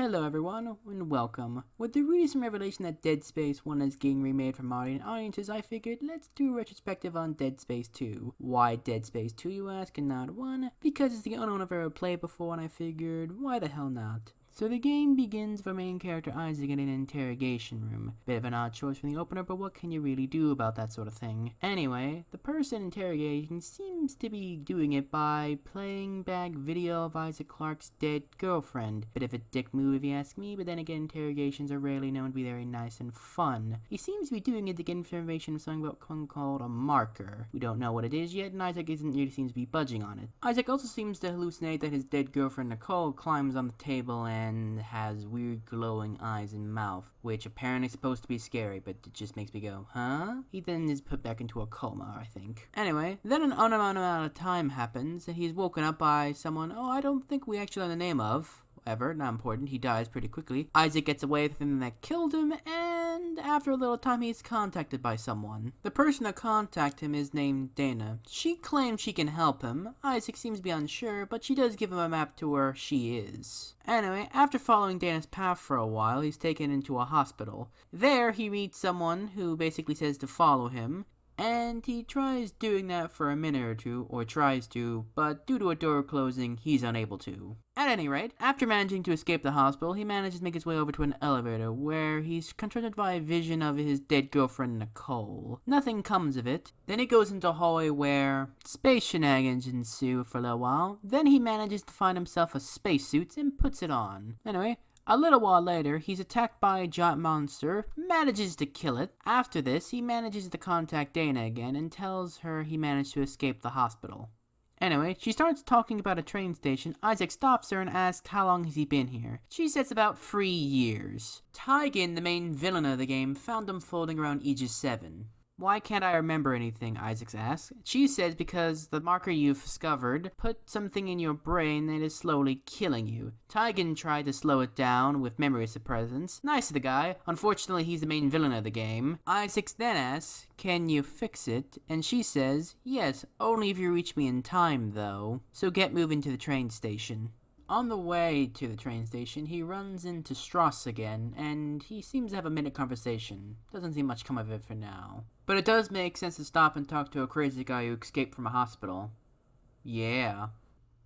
Hello everyone, and welcome. With the recent revelation that Dead Space 1 is getting remade for modern audiences, I figured let's do a retrospective on Dead Space 2. Why Dead Space 2, you ask, and not 1? Because it's the only one I've ever played before, and I figured, why the hell not? So the game begins with our main character Isaac in an interrogation room. Bit of an odd choice from the opener, but what can you really do about that sort of thing? Anyway, the person interrogating seems to be doing it by playing back video of Isaac Clarke's dead girlfriend. Bit of a dick move if you ask me, but then again interrogations are rarely known to be very nice and fun. He seems to be doing it to get information of something about something called a marker. We don't know what it is yet, and Isaac really seems to be budging on it. Isaac also seems to hallucinate that his dead girlfriend Nicole climbs on the table and has weird glowing eyes and mouth, which apparently is supposed to be scary, but it just makes me go, huh? He then is put back into a coma, I think. Anyway, then an unknown amount of time happens, and he's woken up by someone, I don't think we actually know the name of. Ever, not important, he dies pretty quickly. Isaac gets away with the thing that killed him, and after a little time he's contacted by someone. The person that contacted him is named Dana. She claims she can help him. Isaac seems to be unsure, but she does give him a map to where she is. Anyway, after following Dana's path for a while, he's taken into a hospital. There, he meets someone who basically says to follow him. And he tries doing that for a minute or two, or tries to, but due to a door closing, he's unable to. At any rate, after managing to escape the hospital, he manages to make his way over to an elevator, where he's confronted by a vision of his dead girlfriend Nicole. Nothing comes of it. Then he goes into a hallway where space shenanigans ensue for a little while. Then he manages to find himself a spacesuit and puts it on. Anyway, a little while later, he's attacked by a giant monster, manages to kill it. After this, he manages to contact Dana again and tells her he managed to escape the hospital. Anyway, she starts talking about a train station. Isaac stops her and asks how long has he been here. She says about 3 years. Tygan, the main villain of the game, found him floating around Aegis 7. Why can't I remember anything, Isaac asks. She says because the marker you've discovered put something in your brain that is slowly killing you. Tygan tried to slow it down with memory suppressants. Nice of the guy. Unfortunately, he's the main villain of the game. Isaac then asks, can you fix it? And she says, yes, only if you reach me in time, though. So get moving to the train station. On the way to the train station, he runs into Strauss again, and he seems to have a minute conversation. Doesn't seem much come of it for now. But it does make sense to stop and talk to a crazy guy who escaped from a hospital. Yeah.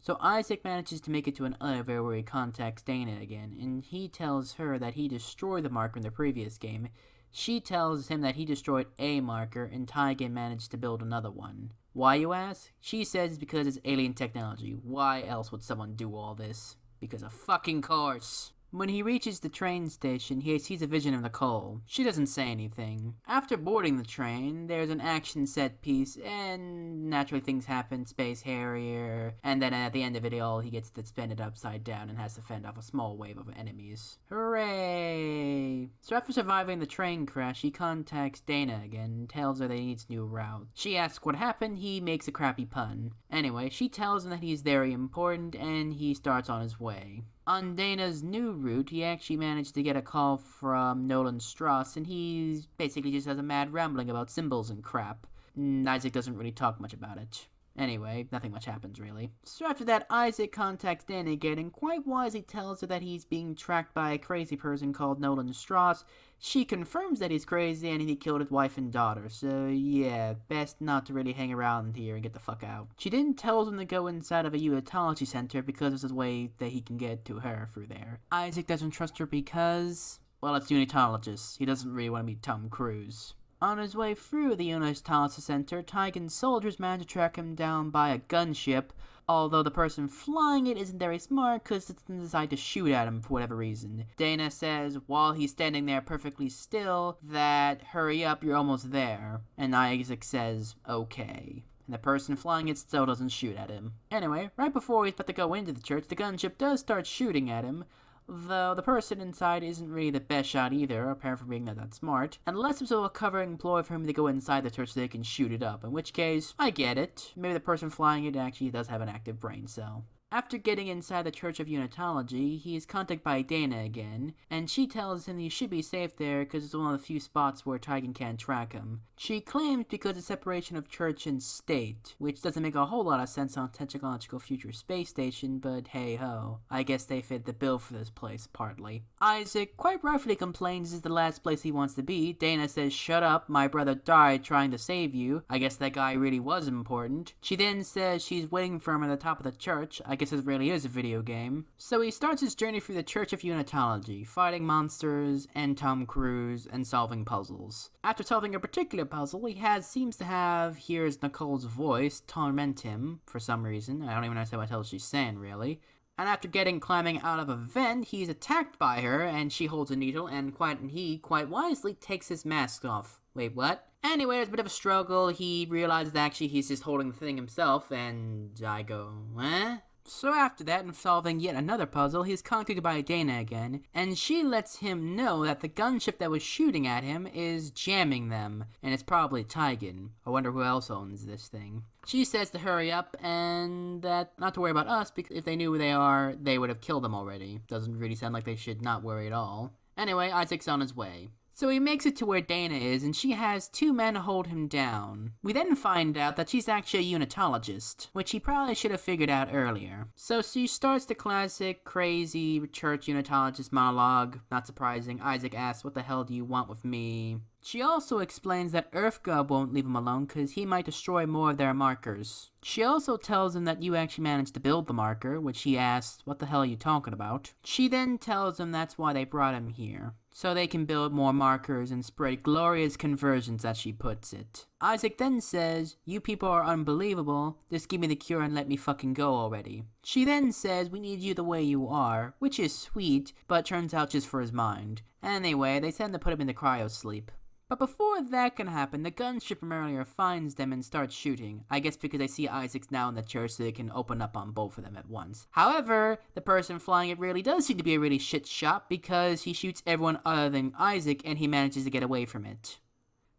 So Isaac manages to make it to an elevator where he contacts Dana again, and he tells her that he destroyed the marker in the previous game. She tells him that he destroyed a marker, and Tygan managed to build another one. Why, you ask? She says it's because it's alien technology. Why else would someone do all this? Because of fucking course. When he reaches the train station, he sees a vision of Nicole. She doesn't say anything. After boarding the train, there's an action set piece, and naturally things happen, Space Harrier, and then at the end of it all, he gets suspended upside down and has to fend off a small wave of enemies. Hooray! So after surviving the train crash, he contacts Dana again and tells her that he needs a new route. She asks what happened, he makes a crappy pun. Anyway, she tells him that he's very important, and he starts on his way. On Dana's new route, he actually managed to get a call from Nolan Strauss, and he basically just has a mad rambling about symbols and crap. Isaac doesn't really talk much about it. Anyway, nothing much happens, really. So after that, Isaac contacts Dana again, and quite wisely tells her that he's being tracked by a crazy person called Nolan Strauss. She confirms that he's crazy and he killed his wife and daughter, so yeah, best not to really hang around here and get the fuck out. She then tells him to go inside of a unitology center because it's a way that he can get to her through there. Isaac doesn't trust her because, well, it's unitologists. He doesn't really want to meet Tom Cruise. On his way through the unitology center, Tygan's soldiers manage to track him down by a gunship, although the person flying it isn't very smart because it decides to shoot at him for whatever reason. Dana says, while he's standing there perfectly still, that hurry up, you're almost there. And Isaac says, okay. And the person flying it still doesn't shoot at him. Anyway, right before he's about to go into the church, the gunship does start shooting at him, though the person inside isn't really the best shot either, apart from being not that smart, unless it's a covering ploy for him to go inside the church so they can shoot it up, in which case, I get it. Maybe the person flying it actually does have an active brain cell. After getting inside the Church of Unitology, he is contacted by Dana again, and she tells him he should be safe there because it's one of the few spots where Tigan can't track him. She claims because of separation of church and state, which doesn't make a whole lot of sense on a technological future space station, but hey ho, I guess they fit the bill for this place, partly. Isaac quite rightfully complains this is the last place he wants to be. Dana says, "Shut up, my brother died trying to save you." I guess that guy really was important. She then says she's waiting for him at the top of the church. I guess it really is a video game. So he starts his journey through the Church of Unitology, fighting monsters and Tom Cruise and solving puzzles. After solving a particular puzzle, he seems to hears Nicole's voice torment him for some reason. I don't even understand what the hell she's saying, really. And after climbing out of a vent, he's attacked by her, and she holds a needle, and he quite wisely takes his mask off. Wait, what? Anyway, there's a bit of a struggle. He realizes that actually he's just holding the thing himself, and I go, eh? So after that, in solving yet another puzzle, he's contacted by Dana again, and she lets him know that the gunship that was shooting at him is jamming them, and it's probably Tigan. I wonder who else owns this thing. She says to hurry up, and that not to worry about us, because if they knew who they are, they would have killed them already. Doesn't really sound like they should not worry at all. Anyway, Isaac's on his way. So he makes it to where Dana is, and she has 2 men hold him down. We then find out that she's actually a unitologist, which he probably should have figured out earlier. So she starts the classic, crazy church unitologist monologue. Not surprising, Isaac asks, "What the hell do you want with me?" She also explains that EarthGov won't leave him alone because he might destroy more of their markers. She also tells him that you actually managed to build the marker, which he asks, "What the hell are you talking about?" She then tells him that's why they brought him here, so they can build more markers and spread glorious conversions, as she puts it. Isaac then says, "You people are unbelievable, just give me the cure and let me fucking go already." She then says, "We need you the way you are," which is sweet, but turns out just for his mind. Anyway, they tend to put him into cryo-sleep. But before that can happen, the gunship from earlier finds them and starts shooting. I guess because they see Isaac's now in the church so they can open up on both of them at once. However, the person flying it really does seem to be a really shit shot because he shoots everyone other than Isaac and he manages to get away from it.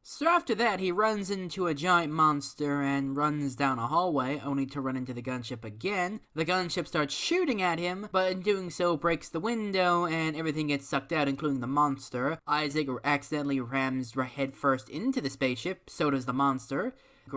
So after that, he runs into a giant monster and runs down a hallway, only to run into the gunship again. The gunship starts shooting at him, but in doing so breaks the window and everything gets sucked out, including the monster. Isaac accidentally rams headfirst into the spaceship, so does the monster.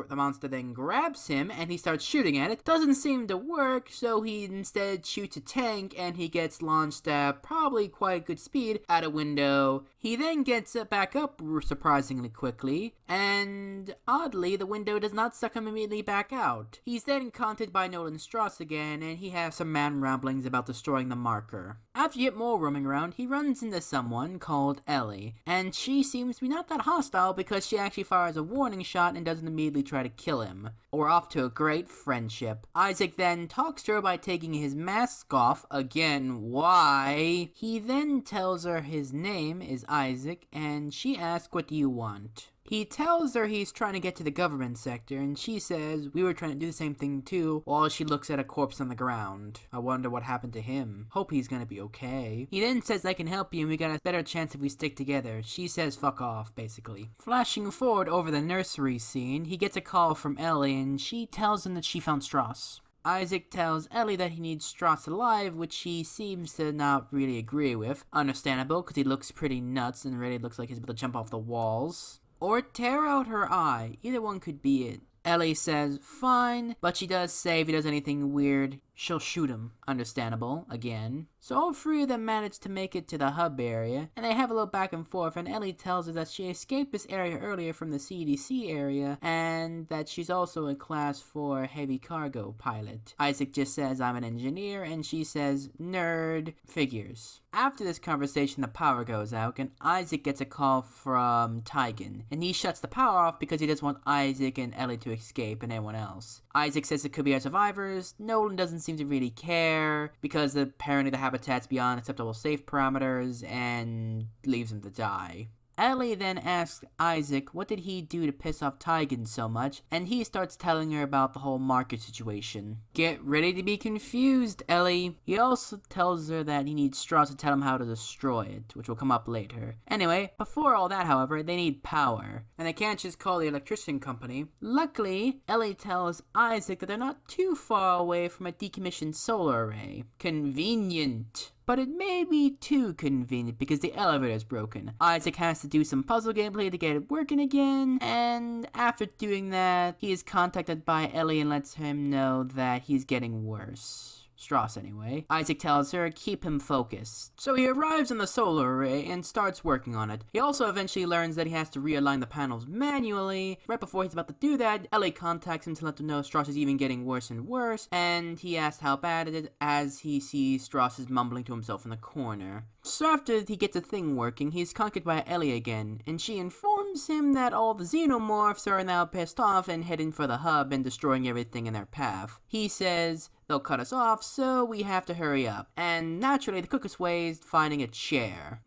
The monster then grabs him and he starts shooting at it. Doesn't seem to work, so he instead shoots a tank and he gets launched at probably quite good speed out a window. He then gets back up surprisingly quickly, and oddly, the window does not suck him immediately back out. He's then contacted by Nolan Strauss again, and he has some man ramblings about destroying the marker. After yet more roaming around, he runs into someone called Ellie, and she seems to be not that hostile because she actually fires a warning shot and doesn't immediately try to kill him. We're off to a great friendship. Isaac then talks to her by taking his mask off. Again, why? He then tells her his name is Isaac, and she asks, "What do you want?" He tells her he's trying to get to the government sector, and she says, "We were trying to do the same thing too," while she looks at a corpse on the ground. I wonder what happened to him. Hope he's gonna be okay. He then says, "I can help you and we got a better chance if we stick together." She says, "Fuck off," basically. Flashing forward over the nursery scene, he gets a call from Ellie and she tells him that she found Strauss. Isaac tells Ellie that he needs Strauss alive, which she seems to not really agree with. Understandable, because he looks pretty nuts and really looks like he's about to jump off the walls. Or tear out her eye. Either one could be it. Ellie says, fine, but she does say if he does anything weird, she'll shoot him. Understandable, again. So all 3 of them manage to make it to the hub area, and they have a little back and forth, and Ellie tells her that she escaped this area earlier from the CDC area, and that she's also a class 4 heavy cargo pilot. Isaac just says, I'm an engineer, and she says, nerd, figures. After this conversation, the power goes out, and Isaac gets a call from Tigan, and he shuts the power off because he doesn't want Isaac and Ellie to escape and anyone else. Isaac says it could be our survivors. Nolan doesn't seem to really care because apparently the habitat's beyond acceptable safe parameters and leaves him to die. Ellie then asks Isaac what did he do to piss off Tygan so much, and he starts telling her about the whole market situation. Get ready to be confused, Ellie. He also tells her that he needs straws to tell him how to destroy it, which will come up later. Anyway, before all that, however, they need power, and they can't just call the electrician company. Luckily, Ellie tells Isaac that they're not too far away from a decommissioned solar array. Convenient. But it may be too convenient because the elevator's broken. Isaac has to do some puzzle gameplay to get it working again, and after doing that, he is contacted by Ellie and lets him know that he's getting worse. Strauss anyway. Isaac tells her, keep him focused. So he arrives on the solar array and starts working on it. He also eventually learns that he has to realign the panels manually. Right before he's about to do that, Ellie contacts him to let him know Strauss is even getting worse and worse, and he asks how bad it is as he sees Strauss is mumbling to himself in the corner. So after he gets the thing working, he's conquered by Ellie again, and she informs him that all the xenomorphs are now pissed off and heading for the hub and destroying everything in their path. He says, they'll cut us off, so we have to hurry up. And naturally, the quickest way is finding a chair.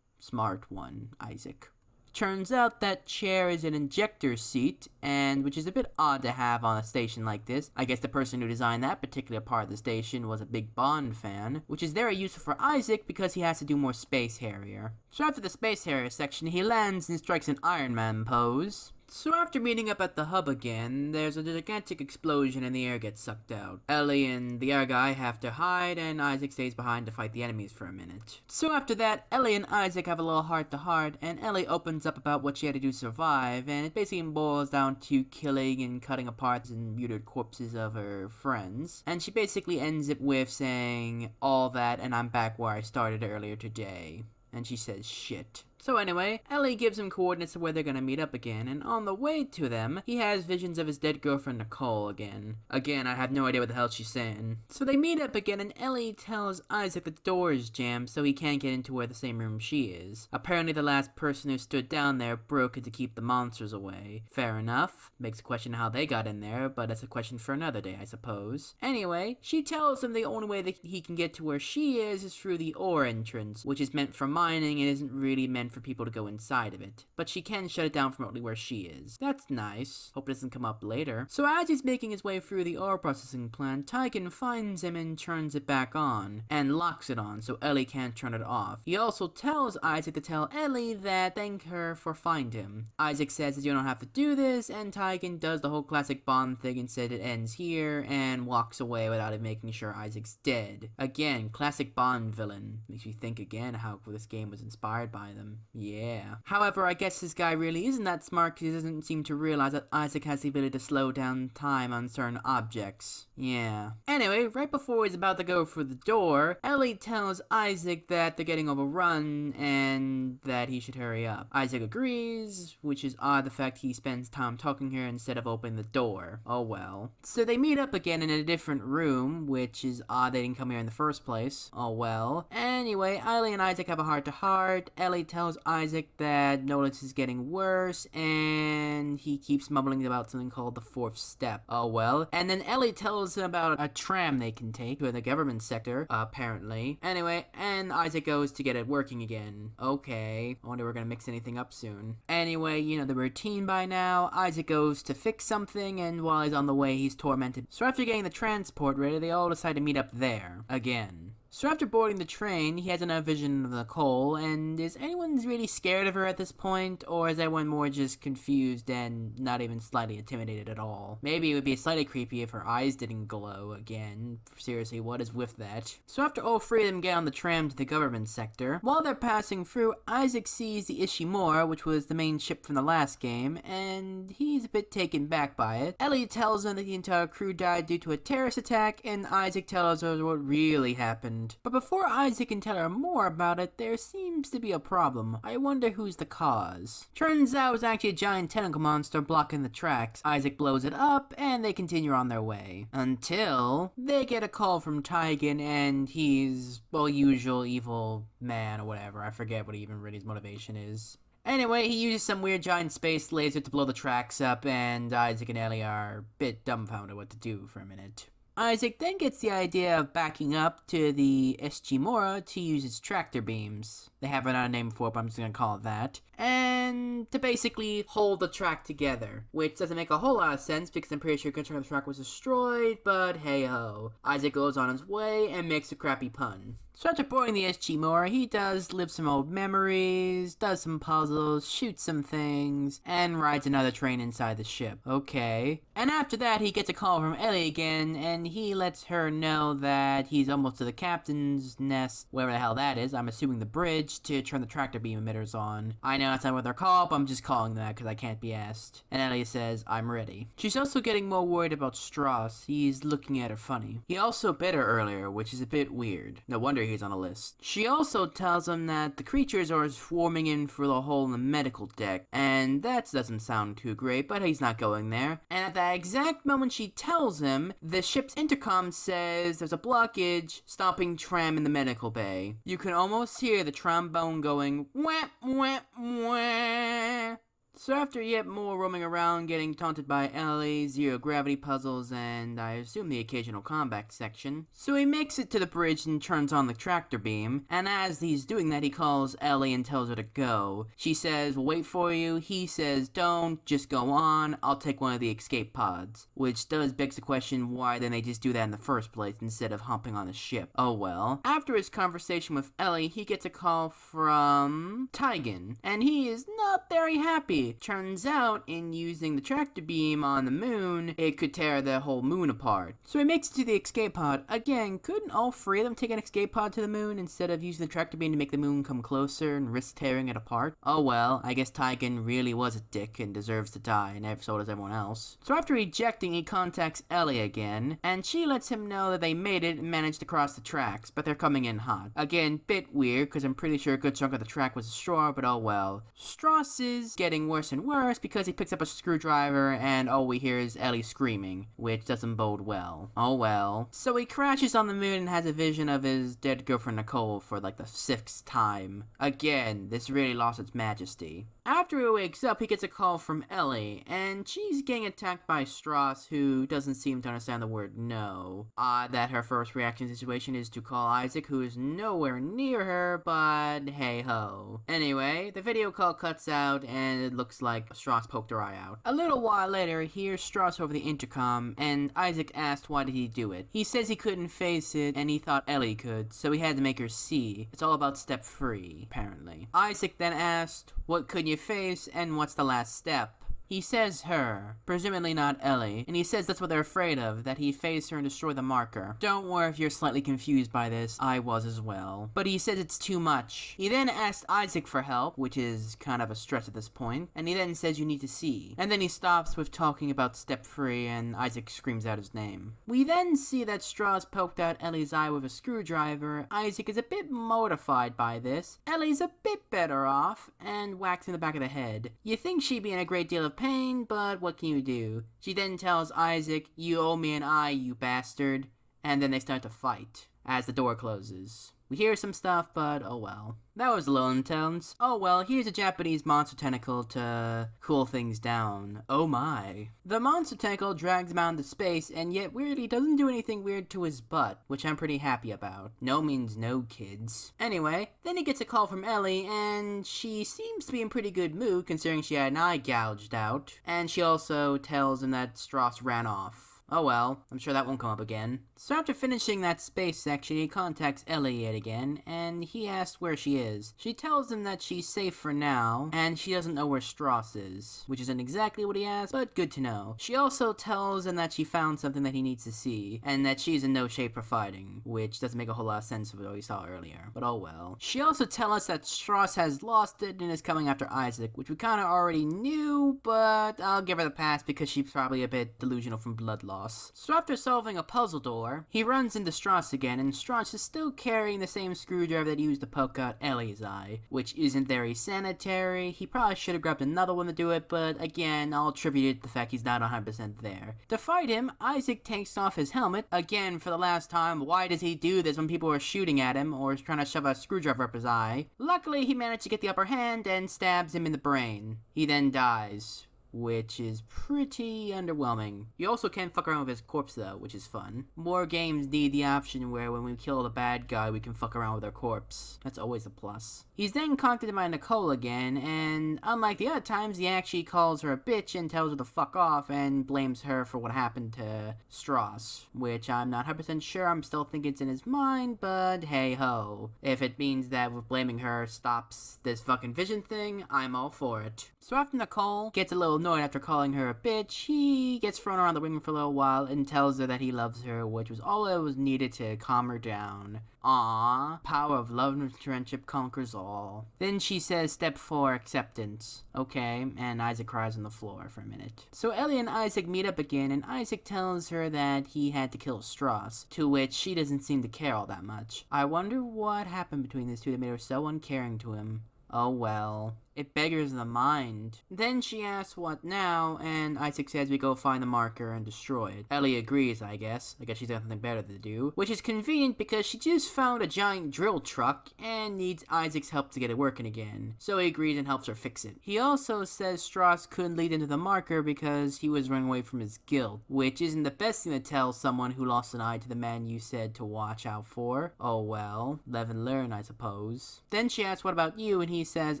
Smart one, Isaac. Turns out that chair is an injector seat, and which is a bit odd to have on a station like this. I guess the person who designed that particular part of the station was a big Bond fan, which is very useful for Isaac because he has to do more Space Harrier. So after the Space Harrier section, he lands and strikes an Iron Man pose. So after meeting up at the hub again, there's a gigantic explosion and the air gets sucked out. Ellie and the air guy have to hide, and Isaac stays behind to fight the enemies for a minute. So after that, Ellie and Isaac have a little heart-to-heart, and Ellie opens up about what she had to do to survive, and it basically boils down to killing and cutting apart the mutilated corpses of her friends. And she basically ends it with saying, all that, and I'm back where I started earlier today. And she says, shit. So anyway, Ellie gives him coordinates to where they're gonna meet up again, and on the way to them, he has visions of his dead girlfriend Nicole again. Again, I have no idea what the hell she's saying. So they meet up again, and Ellie tells Isaac that the door is jammed so he can't get into where the same room she is. Apparently the last person who stood down there broke it to keep the monsters away. Fair enough. Makes a question how they got in there, but that's a question for another day, I suppose. Anyway, she tells him the only way that he can get to where she is through the ore entrance, which is meant for mining and isn't really meant for people to go inside of it. But she can shut it down from remotely where she is. That's nice. Hope it doesn't come up later. So as he's making his way through the ore processing plant, Tygan finds him and turns it back on, and locks it on so Ellie can't turn it off. He also tells Isaac to tell Ellie that thank her for find him. Isaac says that you don't have to do this, and Tygan does the whole classic Bond thing and said it ends here, and walks away without even making sure Isaac's dead. Again, classic Bond villain. Makes you think again how this game was inspired by them. Yeah. However, I guess this guy really isn't that smart because he doesn't seem to realize that Isaac has the ability to slow down time on certain objects. Yeah. Anyway, right before he's about to go for the door, Ellie tells Isaac that they're getting overrun and that he should hurry up. Isaac agrees, which is odd the fact he spends time talking here instead of opening the door. Oh well. So they meet up again in a different room, which is odd they didn't come here in the first place. Oh well. Anyway, Ellie and Isaac have a heart-to-heart. Ellie tells Isaac that Notice is getting worse, and he keeps mumbling about something called the fourth step. Oh well. And then Ellie tells him about a tram they can take to the government sector, apparently. Anyway, and Isaac goes to get it working again. Okay. I wonder if we're gonna mix anything up soon. Anyway, you know the routine by now. Isaac goes to fix something, and while he's on the way, he's tormented. So after getting the transport ready, they all decide to meet up there. Again. So after boarding the train, he has another vision of Nicole, and is anyone really scared of her at this point, or is everyone more just confused and not even slightly intimidated at all? Maybe it would be slightly creepy if her eyes didn't glow again. Seriously, what is with that? So after all three of them get on the tram to the government sector, while they're passing through, Isaac sees the Ishimura, which was the main ship from the last game, and he's a bit taken back by it. Ellie tells him that the entire crew died due to a terrorist attack, and Isaac tells her what really happened. But before Isaac can tell her more about it, there seems to be a problem. I wonder who's the cause. Turns out it was actually a giant tentacle monster blocking the tracks. Isaac blows it up, and they continue on their way. Until they get a call from Tygan, and he's, well, usual evil man or whatever. I forget what even really his motivation is. Anyway, he uses some weird giant space laser to blow the tracks up, and Isaac and Ellie are a bit dumbfounded what to do for a minute. Isaac then gets the idea of backing up to the SG Mora to use its tractor beams. They have another name for it, but I'm just gonna call it that. And to basically hold the track together, which doesn't make a whole lot of sense because I'm pretty sure control of the track was destroyed, but hey ho. Isaac goes on his way and makes a crappy pun. So after boarding the SG Mora, he does live some old memories, does some puzzles, shoots some things, and rides another train inside the ship. Okay. And after that, he gets a call from Ellie again, and he lets her know that he's almost to the captain's nest, wherever the hell that is. I'm assuming the bridge, to turn the tractor beam emitters on. I know that's not what they're called, but I'm just calling that because I can't be asked. And Ellie says, I'm ready. She's also getting more worried about Strauss. He's looking at her funny. He also bit her earlier, which is a bit weird. No wonder he's on a list. She also tells him that the creatures are swarming in for the hole in the medical deck, and that doesn't sound too great, but he's not going there. And at that exact moment she tells him, the ship's intercom says there's a blockage stopping tram in the medical bay. You can almost hear the trombone going wah wah wah. So after yet more roaming around, getting taunted by Ellie, zero gravity puzzles, and I assume the occasional combat section, so he makes it to the bridge and turns on the tractor beam, and as he's doing that he calls Ellie and tells her to go. She says, we'll wait for you. He says, don't, just go on, I'll take one of the escape pods. Which does beg the question, why didn't they just do that in the first place instead of hopping on the ship? Oh well. After his conversation with Ellie, he gets a call from Tigan, and he is not very happy. Turns out, in using the tractor beam on the moon, it could tear the whole moon apart. So he makes it to the escape pod. Again, couldn't all three of them take an escape pod to the moon instead of using the tractor beam to make the moon come closer and risk tearing it apart? Oh well, I guess Tigan really was a dick and deserves to die, and so does everyone else. So after ejecting, he contacts Ellie again, and she lets him know that they made it and managed to cross the tracks, but they're coming in hot. Again, bit weird, because I'm pretty sure a good chunk of the track was destroyed, but oh well. Strauss is getting worse and worse because he picks up a screwdriver and all we hear is Ellie screaming, which doesn't bode well. Oh well. So he crashes on the moon and has a vision of his dead girlfriend Nicole for like the 6th time. Again, this really lost its majesty. After he wakes up, he gets a call from Ellie, and she's getting attacked by Strauss, who doesn't seem to understand the word no. Odd that her first reaction to the situation is to call Isaac, who is nowhere near her, but hey ho. Anyway, the video call cuts out, and it looks like Strauss poked her eye out. A little while later, he hears Strauss over the intercom, and Isaac asked why did he do it. He says he couldn't face it, and he thought Ellie could, so he had to make her see. It's all about step 3, apparently. Isaac then asked, what could you face, and what's the last step? He says her, presumably not Ellie, and he says that's what they're afraid of, that he'd face her and destroy the marker. Don't worry if you're slightly confused by this, I was as well. But he says it's too much. He then asks Isaac for help, which is kind of a stretch at this point, and he then says you need to see. And then he stops with talking about step 3, and Isaac screams out his name. We then see that Strauss poked out Ellie's eye with a screwdriver. Isaac is a bit mortified by this. Ellie's a bit better off, and whacks in the back of the head. You think she'd be in a great deal of pain, but what can you do? She then tells Isaac, you owe me an eye, you bastard. And then they start to fight as the door closes. We hear some stuff, but oh well. That was a little intense. Oh well, here's a Japanese monster tentacle to cool things down. Oh my. The monster tentacle drags him out into space, and yet weirdly doesn't do anything weird to his butt, which I'm pretty happy about. No means no, kids. Anyway, then he gets a call from Ellie, and she seems to be in pretty good mood considering she had an eye gouged out. And she also tells him that Strauss ran off. Oh well, I'm sure that won't come up again. So after finishing that space section, he contacts Ellie yet again, and he asks where she is. She tells him that she's safe for now, and she doesn't know where Strauss is, which isn't exactly what he asked, but good to know. She also tells him that she found something that he needs to see, and that she's in no shape for fighting, which doesn't make a whole lot of sense with what we saw earlier, but oh well. She also tells us that Strauss has lost it and is coming after Isaac, which we kinda already knew, but I'll give her the pass because she's probably a bit delusional from blood loss. So after solving a puzzle door, he runs into Strauss again, and Strauss is still carrying the same screwdriver that he used to poke out Ellie's eye, which isn't very sanitary. He probably should have grabbed another one to do it, but again, I'll attribute it to the fact he's not 100% there. To fight him, Isaac takes off his helmet. Again, for the last time, why does he do this when people are shooting at him or is trying to shove a screwdriver up his eye? Luckily, he managed to get the upper hand and stabs him in the brain. He then dies. which is pretty underwhelming. You also can't fuck around with his corpse though, which is fun. More games need the option where when we kill the bad guy, we can fuck around with their corpse. That's always a plus. He's then contacted by Nicole again, and unlike the other times, he actually calls her a bitch and tells her to fuck off and blames her for what happened to Strauss, which I'm not 100% sure. I'm still thinking it's in his mind, but hey ho. If it means that with blaming her stops this fucking vision thing, I'm all for it. So after Nicole gets a little annoyed after calling her a bitch, he gets thrown around the ring for a little while and tells her that he loves her, which was all that was needed to calm her down. Aww, power of love and friendship conquers all. Then she says step 4, acceptance. Okay, and Isaac cries on the floor for a minute. So Ellie and Isaac meet up again, and Isaac tells her that he had to kill Strauss, to which she doesn't seem to care all that much. I wonder what happened between these two that made her so uncaring to him. Oh well. It beggars the mind. Then she asks what now, and Isaac says we go find the marker and destroy it. Ellie agrees, I guess. I guess she's got something better to do. Which is convenient because she just found a giant drill truck and needs Isaac's help to get it working again. So he agrees and helps her fix it. He also says Strauss couldn't lead into the marker because he was running away from his guild, which isn't the best thing to tell someone who lost an eye to the man you said to watch out for. Oh well, live and learn, I suppose. Then she asks what about you, and he says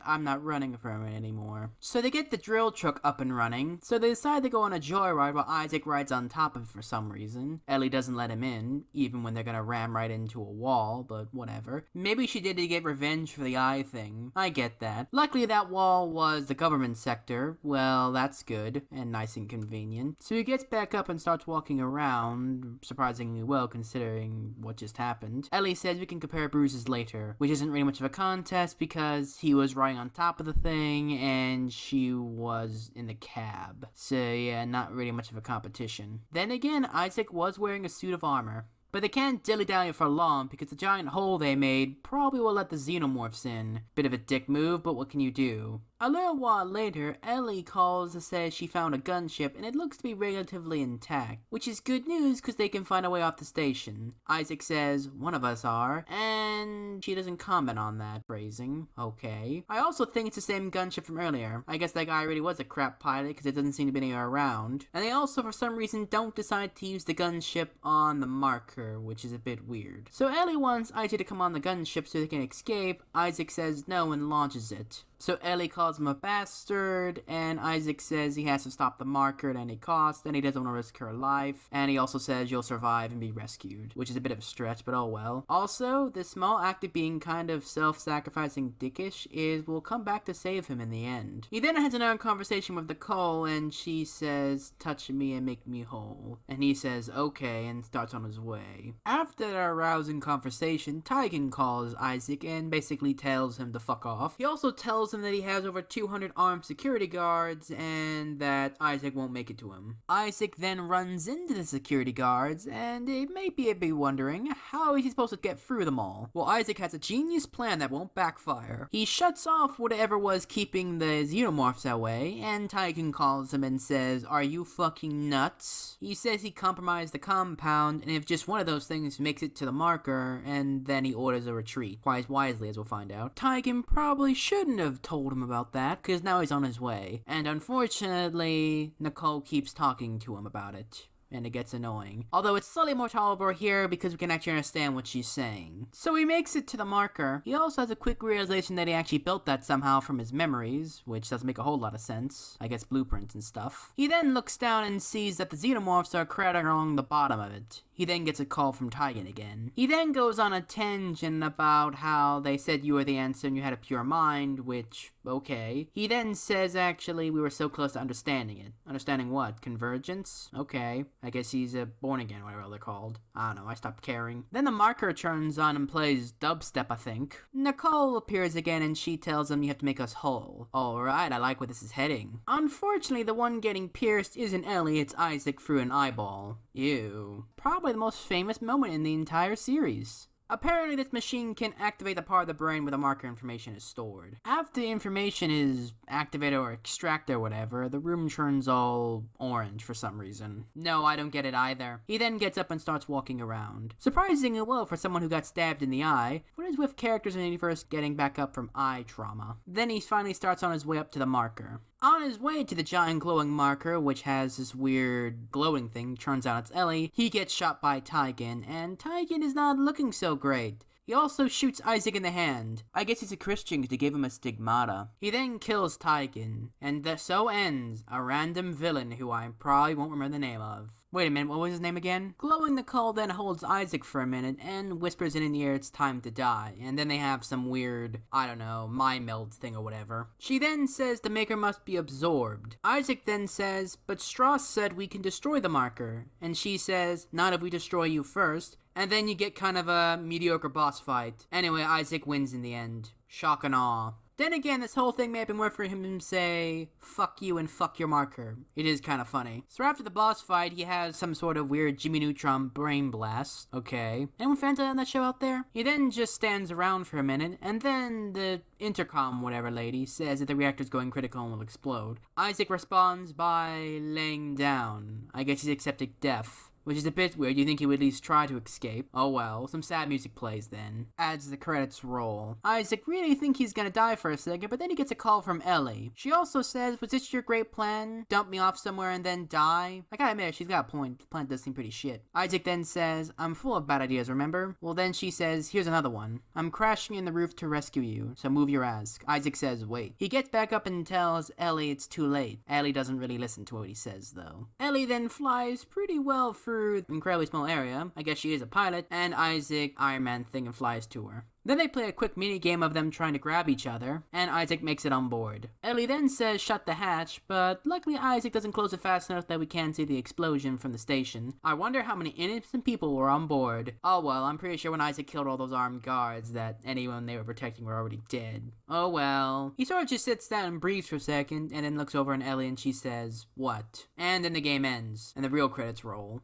I'm not running from it anymore. So they get the drill truck up and running, so they decide to go on a joyride while Isaac rides on top of it for some reason. Ellie doesn't let him in, even when they're gonna ram right into a wall, but whatever. Maybe she did it to get revenge for the eye thing. I get that. Luckily that wall was the government sector. Well, that's good, and nice and convenient. So he gets back up and starts walking around, surprisingly well considering what just happened. Ellie says we can compare bruises later, which isn't really much of a contest because he was riding on top of the thing and she was in the cab. So yeah, not really much of a competition. Then again, Isaac was wearing a suit of armor. But they can't dilly-dally for long because the giant hole they made probably will let the xenomorphs in. Bit of a dick move, but what can you do? A little while later, Ellie calls to say she found a gunship and it looks to be relatively intact, which is good news because they can find a way off the station. Isaac says, one of us are, and she doesn't comment on that phrasing. Okay. I also think it's the same gunship from earlier. I guess that guy really was a crap pilot because it doesn't seem to be anywhere around. And they also for some reason don't decide to use the gunship on the marker, which is a bit weird. So Ellie wants Isaac to come on the gunship so they can escape. Isaac says no and launches it. So Ellie calls him a bastard, and Isaac says he has to stop the marker at any cost, and he doesn't want to risk her life, and he also says you'll survive and be rescued, which is a bit of a stretch, but oh well. Also, this small act of being kind of self-sacrificing dickish will come back to save him in the end. He then has another conversation with Nicole, and she says, touch me and make me whole, and he says okay, and starts on his way. After their rousing conversation, Tygan calls Isaac and basically tells him to fuck off. He also tells him that he has over 200 armed security guards and that Isaac won't make it to him. Isaac then runs into the security guards, and it may be a bit wondering how is he supposed to get through them all. Well, Isaac has a genius plan that won't backfire. He shuts off whatever was keeping the xenomorphs away, and Tygan calls him and says, are you fucking nuts? He says he compromised the compound, and if just one of those things makes it to the marker, and then he orders a retreat. Quite wisely, as we'll find out. Tygan probably shouldn't have told him about that, because now he's on his way. And unfortunately, Nicole keeps talking to him about it. And it gets annoying. Although it's slightly more tolerable here because we can actually understand what she's saying. So he makes it to the marker. He also has a quick realization that he actually built that somehow from his memories, which doesn't make a whole lot of sense. I guess blueprints and stuff. He then looks down and sees that the xenomorphs are crowding along the bottom of it. He then gets a call from Tygan again. He then goes on a tangent about how they said you were the answer and you had a pure mind, which, okay. He then says, actually, we were so close to understanding it. Understanding what? Convergence? Okay. I guess he's born again, whatever they're called. I don't know, I stopped caring. Then the marker turns on and plays dubstep, I think. Nicole appears again and she tells him you have to make us whole. Alright, I like where this is heading. Unfortunately, the one getting pierced isn't Ellie, it's Isaac through an eyeball. Ew. Probably the most famous moment in the entire series. Apparently this machine can activate the part of the brain where the marker information is stored. After the information is activated or extracted or whatever, the room turns all orange for some reason. No, I don't get it either. He then gets up and starts walking around. Surprisingly well for someone who got stabbed in the eye, what is with characters in the universe getting back up from eye trauma. Then he finally starts on his way up to the marker. On his way to the giant glowing marker, which has this weird glowing thing, turns out it's Ellie, he gets shot by Taigen, and Taigen is not looking so great. He also shoots Isaac in the hand. I guess he's a Christian because they gave him a stigmata. He then kills Taigen, and so ends a random villain who I probably won't remember the name of. Wait a minute, what was his name again? Glowing Nicole then holds Isaac for a minute and whispers in the ear it's time to die, and then they have some weird, I don't know, mind meld thing or whatever. She then says the maker must be absorbed. Isaac then says, but Strauss said we can destroy the marker, and she says, not if we destroy you first, and then you get kind of a mediocre boss fight. Anyway, Isaac wins in the end. Shock and awe. Then again, this whole thing may have been worth for him to say, fuck you and fuck your marker. It is kind of funny. So after the boss fight, he has some sort of weird Jimmy Neutron brain blast. Okay. Anyone fans on that show out there? He then just stands around for a minute, and then the intercom whatever lady says that the reactor's going critical and will explode. Isaac responds by laying down. I guess he's accepting death. Which is a bit weird, you think he would at least try to escape. Oh well, some sad music plays then. As the credits roll. Isaac really thinks he's gonna die for a second, but then he gets a call from Ellie. She also says, was this your great plan? Dump me off somewhere and then die? I gotta admit, she's got a point. The plan does seem pretty shit. Isaac then says, I'm full of bad ideas, remember? Well then she says, here's another one. I'm crashing in the roof to rescue you, so move your ass. Isaac says, wait. He gets back up and tells Ellie it's too late. Ellie doesn't really listen to what he says though. Ellie then flies pretty well through an incredibly small area, I guess she is a pilot, and Isaac Iron Man thing and flies to her. Then they play a quick mini game of them trying to grab each other, and Isaac makes it on board. Ellie then says shut the hatch, but luckily Isaac doesn't close it fast enough that we can see the explosion from the station. I wonder how many innocent people were on board. Oh well, I'm pretty sure when Isaac killed all those armed guards that anyone they were protecting were already dead. Oh well. He sort of just sits down and breathes for a second, and then looks over at Ellie and she says, what? And then the game ends, and the real credits roll.